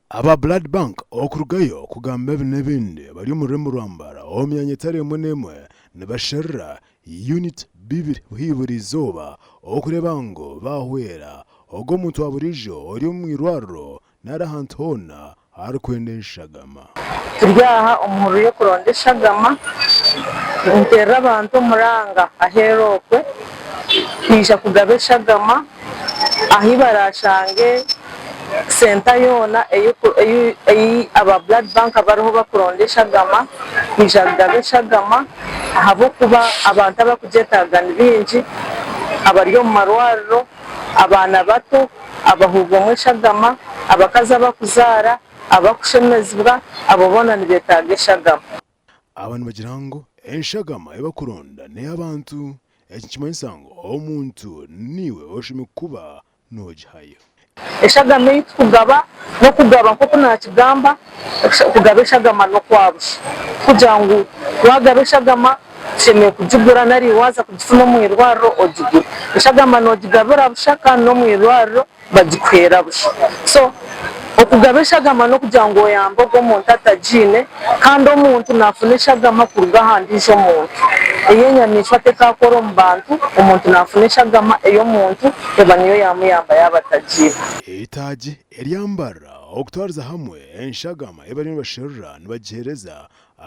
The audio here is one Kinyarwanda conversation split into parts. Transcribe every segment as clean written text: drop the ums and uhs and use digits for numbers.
aba blood bank okurugayo kugamba n'ebindi bari mu rurimi rwambara omyanya etarimo n'emwe nibasherra unit bibiri hibura izuba okureba ngo bahwera ogwo muntu wa burijo ori mu irwariro nari ahantu hona hari kwenda enshagama turyaha umuhuru yo kuronda eshagama nterera abantu muranga aherokwe kwisha kugaba eshagama ahi barashange senta yona aba blood bank bariho bakuronda eshagama kwisha kugaba eshagama ahabo kuba abantu abakugyetaga ni bingi abari mu marwariro abana bato abahubwamo eshagama abakazi abakuzara abakushemezibwa abo bona nibetaga eshagama abantu bagira ngo enshagama ebakuronda ni abantu ekimanyisa ngo omuntu niwe oshime kuba nogihayo eshagama kugaba no kugaba nk'uko nakigamba kugaba eshagama no kwabusha kugira ngo wagaba eshagama shemeye kugigura nari waza kugifuna mu irwariro ogigura eshagama nogigabura busha kandi no mu irwariro bagikwera busha so okugaba eshagama no kugira ngo oyambe ogwo muntu atagine kandi omuntu nafuna eshagama kuruga ahandi ijo omuntu eyenyamishwa tekakora omu bantu omuntu nafuna eshagama ey'omuntu eba niyo yamuyamba yaba atagine itaji eryambara okutwariza hamwe enshagama ebari nibasherra nibagihereza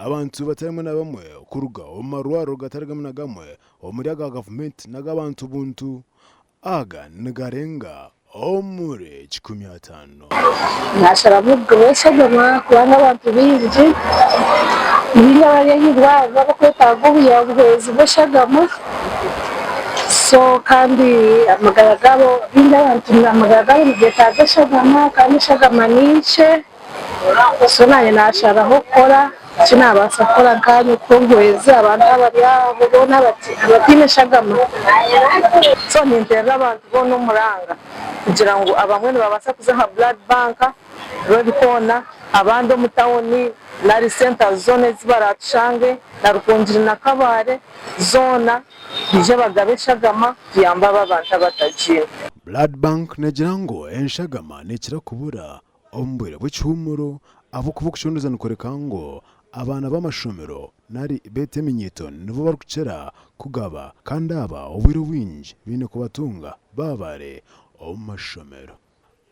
abantu batarimo na bamwe kuruga omu marwariro gatarigamo na gamwe omuri aga gavumenti n'ag'abantu buntu aga nigarenga omuri 15 nashara mugura eshagama kuba n'abantu bingi niyo barihirwariro bakwetaga obuyabuhwezi bw'eshagama so kandi amagara gabo bindi abantu amagara gabo nigetaga eshagama kandi eshagama nice so nanye nasharaho kora kinabasa kora kandi kuhwezi abantu abari aho bona abatine eshagama so ninterera abantu bona omuranga kugira ngo abamwe babasa kuzaha blood bank babikona abandi mu tawuni nari center zone zibaratushange na Rukungiri na Kabare zona bije bagabe eshagama kuyamba abantu abatagire blood bank nagira ngo enshagama nekira kubura ombwere bw'cyumuro abo kuvukushondoza nikoreka ngo abana b'amashomero nari bete minyito nibo barukera kugaba kandi aba obwiro winji bine kubatunga babare omashomero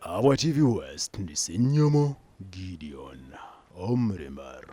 aba TV West ndisi Nyomo Gideon Omremar